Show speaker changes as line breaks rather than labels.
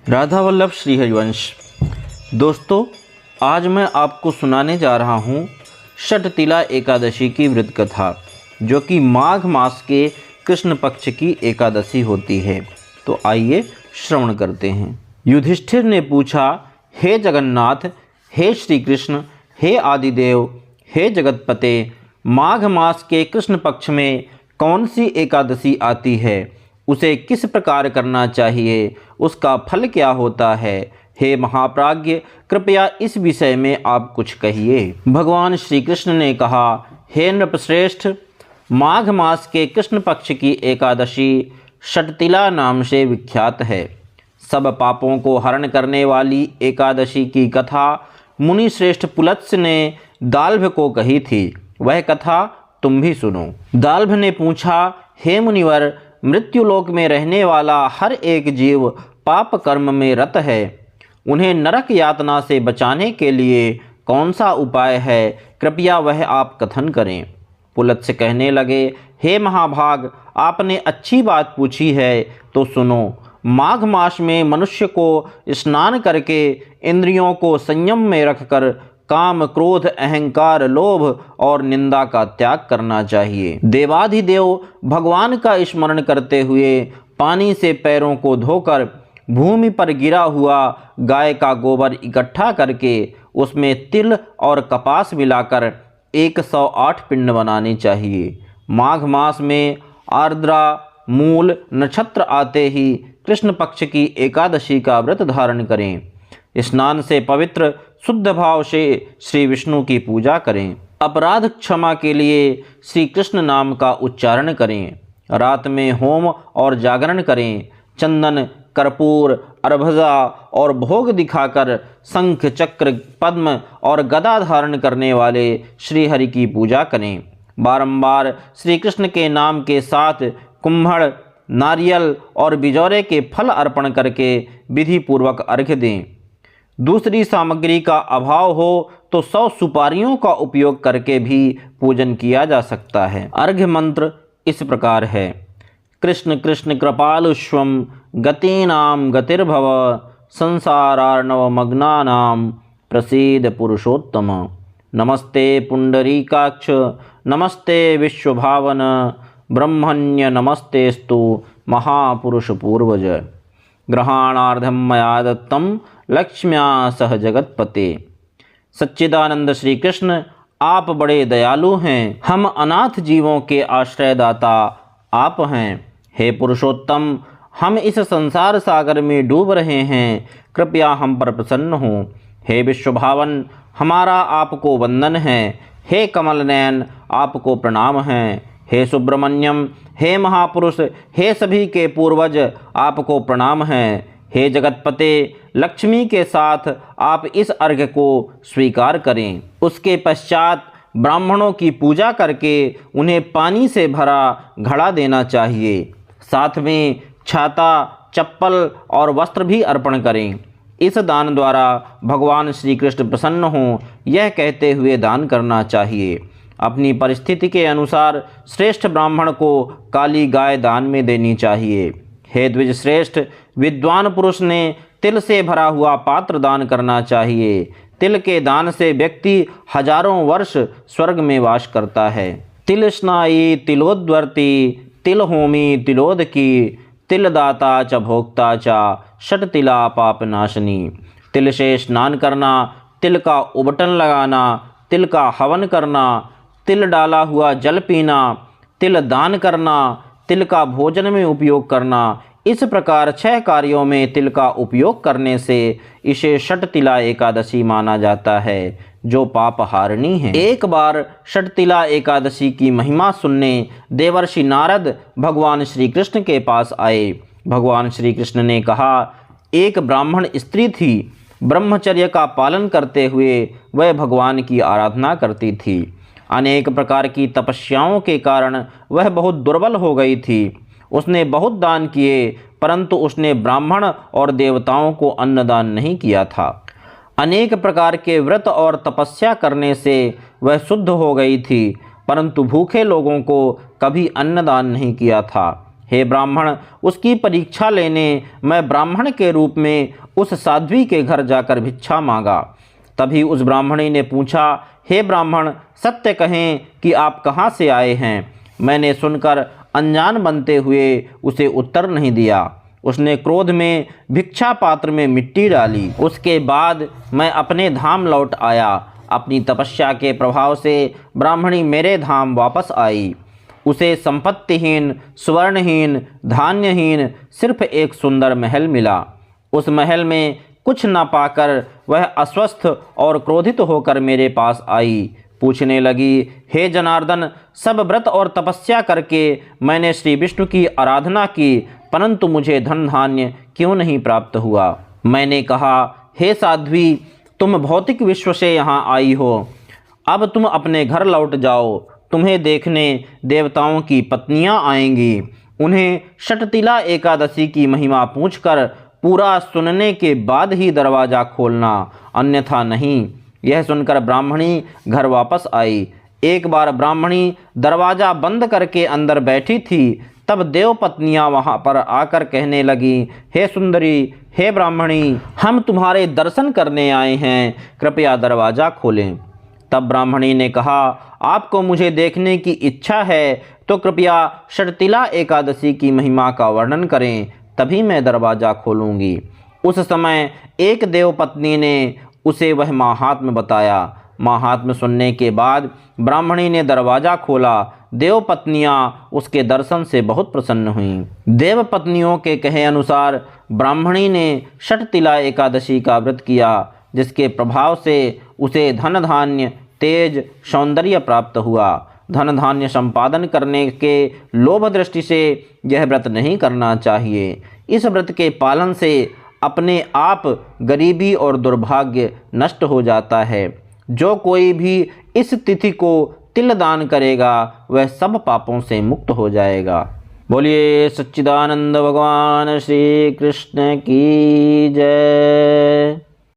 राधा वल्लभ श्री हरिवंश। दोस्तों, आज मैं आपको सुनाने जा रहा हूँ षटतिला एकादशी की व्रत कथा, जो कि माघ मास के कृष्ण पक्ष की एकादशी होती है। तो आइए श्रवण करते हैं। युधिष्ठिर ने पूछा, हे जगन्नाथ, हे श्री कृष्ण, हे आदिदेव, हे जगतपते, माघ मास के कृष्ण पक्ष में कौन सी एकादशी आती है? उसे किस प्रकार करना चाहिए? उसका फल क्या होता है? हे महाप्राज्ञ, कृपया इस विषय में आप कुछ कहिए। भगवान श्री कृष्ण ने कहा, हे नृपश्रेष्ठ, माघ मास के कृष्ण पक्ष की एकादशी षटतिला नाम से विख्यात है। सब पापों को हरण करने वाली एकादशी की कथा मुनि श्रेष्ठ पुलत्स्य ने दाल्भ को कही थी। वह कथा तुम भी सुनो। दाल्भ ने पूछा, हे मुनिवर, मृत्युलोक में रहने वाला हर एक जीव पाप कर्म में रत है। उन्हें नरक यातना से बचाने के लिए कौन सा उपाय है? कृपया वह आप कथन करें। पुलत्स्य कहने लगे, हे महाभाग, आपने अच्छी बात पूछी है, तो सुनो। माघ मास में मनुष्य को स्नान करके इंद्रियों को संयम में रखकर काम, क्रोध, अहंकार, लोभ और निंदा का त्याग करना चाहिए। देवाधिदेव भगवान का स्मरण करते हुए पानी से पैरों को धोकर भूमि पर गिरा हुआ गाय का गोबर इकट्ठा करके उसमें तिल और कपास मिलाकर 108 पिंड बनाने चाहिए। माघ मास में आर्द्रा मूल नक्षत्र आते ही कृष्ण पक्ष की एकादशी का व्रत धारण करें। स्नान से पवित्र शुद्ध भाव से श्री विष्णु की पूजा करें। अपराध क्षमा के लिए श्री कृष्ण नाम का उच्चारण करें। रात में होम और जागरण करें। चंदन, कर्पूर, अर्भजा और भोग दिखाकर शंख, चक्र, पद्म और गदा धारण करने वाले श्री हरि की पूजा करें। बारंबार श्री कृष्ण के नाम के साथ कुम्भड़, नारियल और बिजौरे के फल अर्पण करके विधि पूर्वक अर्घ्य दें। दूसरी सामग्री का अभाव हो तो 100 सुपारियों का उपयोग करके भी पूजन किया जा सकता है। अर्घ्य मंत्र इस प्रकार है। कृष्ण कृष्ण कृपालुष्वम गतीनाम गतिर्भव संसारार्णव मग्नानाम प्रसीद पुरुषोत्तम। नमस्ते पुंडरीकाक्ष, नमस्ते विश्वभावन, ब्रह्मण्य नमस्तेस्तु महापुरुष पूर्वज। ग्रहणार्धम मया दत्तम लक्ष्म्या सह जगतपते। सच्चिदानंद श्री कृष्ण, आप बड़े दयालु हैं। हम अनाथ जीवों के आश्रयदाता आप हैं। हे पुरुषोत्तम, हम इस संसार सागर में डूब रहे हैं, कृपया हम पर प्रसन्न हो। हे विश्वभावन, हमारा आपको वंदन है। हे कमल नयन, आपको प्रणाम है। हे सुब्रमण्यम, हे महापुरुष, हे सभी के पूर्वज, आपको प्रणाम है। हे जगतपते, लक्ष्मी के साथ आप इस अर्घ्य को स्वीकार करें। उसके पश्चात ब्राह्मणों की पूजा करके उन्हें पानी से भरा घड़ा देना चाहिए। साथ में छाता, चप्पल और वस्त्र भी अर्पण करें। इस दान द्वारा भगवान श्री कृष्ण प्रसन्न हों, यह कहते हुए दान करना चाहिए। अपनी परिस्थिति के अनुसार श्रेष्ठ ब्राह्मण को काली गाय दान में देनी चाहिए। हे द्विज श्रेष्ठ, विद्वान पुरुष ने तिल से भरा हुआ पात्र दान करना चाहिए। तिल के दान से व्यक्ति हजारों वर्ष स्वर्ग में वास करता है। तिल स्नायी तिलोद्वर्ती, तिल होमी तिलोदकी, तिल दाता च भोक्ता च षटतिला पाप नाशनी। तिल से स्नान करना, तिल का उबटन लगाना, तिल का हवन करना, तिल डाला हुआ जल पीना, तिल दान करना, तिल का भोजन में उपयोग करना, इस प्रकार 6 कार्यों में तिल का उपयोग करने से इसे षटतिला एकादशी माना जाता है, जो पाप हारिणी है। एक बार षटतिला एकादशी की महिमा सुनने देवर्षि नारद भगवान श्री कृष्ण के पास आए। भगवान श्री कृष्ण ने कहा, एक ब्राह्मण स्त्री थी। ब्रह्मचर्य का पालन करते हुए वह भगवान की आराधना करती थी। अनेक प्रकार की तपस्याओं के कारण वह बहुत दुर्बल हो गई थी। उसने बहुत दान किए, परंतु उसने ब्राह्मण और देवताओं को अन्नदान नहीं किया था। अनेक प्रकार के व्रत और तपस्या करने से वह शुद्ध हो गई थी, परंतु भूखे लोगों को कभी अन्नदान नहीं किया था। हे ब्राह्मण, उसकी परीक्षा लेने मैं ब्राह्मण के रूप में उस साध्वी के घर जाकर भिक्षा मांगा। तभी उस ब्राह्मणी ने पूछा, हे ब्राह्मण, सत्य कहें कि आप कहाँ से आए हैं? मैंने सुनकर अनजान बनते हुए उसे उत्तर नहीं दिया। उसने क्रोध में भिक्षा पात्र में मिट्टी डाली। उसके बाद मैं अपने धाम लौट आया। अपनी तपस्या के प्रभाव से ब्राह्मणी मेरे धाम वापस आई। उसे संपत्तिहीन, स्वर्णहीन, धान्यहीन सिर्फ एक सुंदर महल मिला। उस महल में कुछ न पाकर वह अस्वस्थ और क्रोधित होकर मेरे पास आई। पूछने लगी, हे जनार्दन, सब व्रत और तपस्या करके मैंने श्री विष्णु की आराधना की, परंतु मुझे धन धान्य क्यों नहीं प्राप्त हुआ? मैंने कहा, हे साध्वी, तुम भौतिक विश्व से यहाँ आई हो, अब तुम अपने घर लौट जाओ। तुम्हें देखने देवताओं की पत्नियाँ आएंगी। उन्हें षटतिला एकादशी की महिमा पूछकर पूरा सुनने के बाद ही दरवाज़ा खोलना, अन्यथा नहीं। यह सुनकर ब्राह्मणी घर वापस आई। एक बार ब्राह्मणी दरवाज़ा बंद करके अंदर बैठी थी, तब देव पत्नियाँ वहाँ पर आकर कहने लगी, हे सुंदरी, हे ब्राह्मणी, हम तुम्हारे दर्शन करने आए हैं, कृपया दरवाज़ा खोलें। तब ब्राह्मणी ने कहा, आपको मुझे देखने की इच्छा है तो कृपया षटतिला एकादशी की महिमा का वर्णन करें, तभी मैं दरवाज़ा खोलूँगी। उस समय एक देव पत्नी ने उसे वह महात्म्य बताया। महात्म्य सुनने के बाद ब्राह्मणी ने दरवाज़ा खोला। देव पत्नियाँ उसके दर्शन से बहुत प्रसन्न हुईं। देव पत्नियों के कहे अनुसार ब्राह्मणी ने षटतिला एकादशी का व्रत किया, जिसके प्रभाव से उसे धन धान्य, तेज, सौंदर्य प्राप्त हुआ। धन धान्य संपादन करने के लोभ दृष्टि से यह व्रत नहीं करना चाहिए। इस व्रत के पालन से अपने आप गरीबी और दुर्भाग्य नष्ट हो जाता है। जो कोई भी इस तिथि को तिल दान करेगा वह सब पापों से मुक्त हो जाएगा। बोलिए सच्चिदानंद भगवान श्री कृष्ण की जय।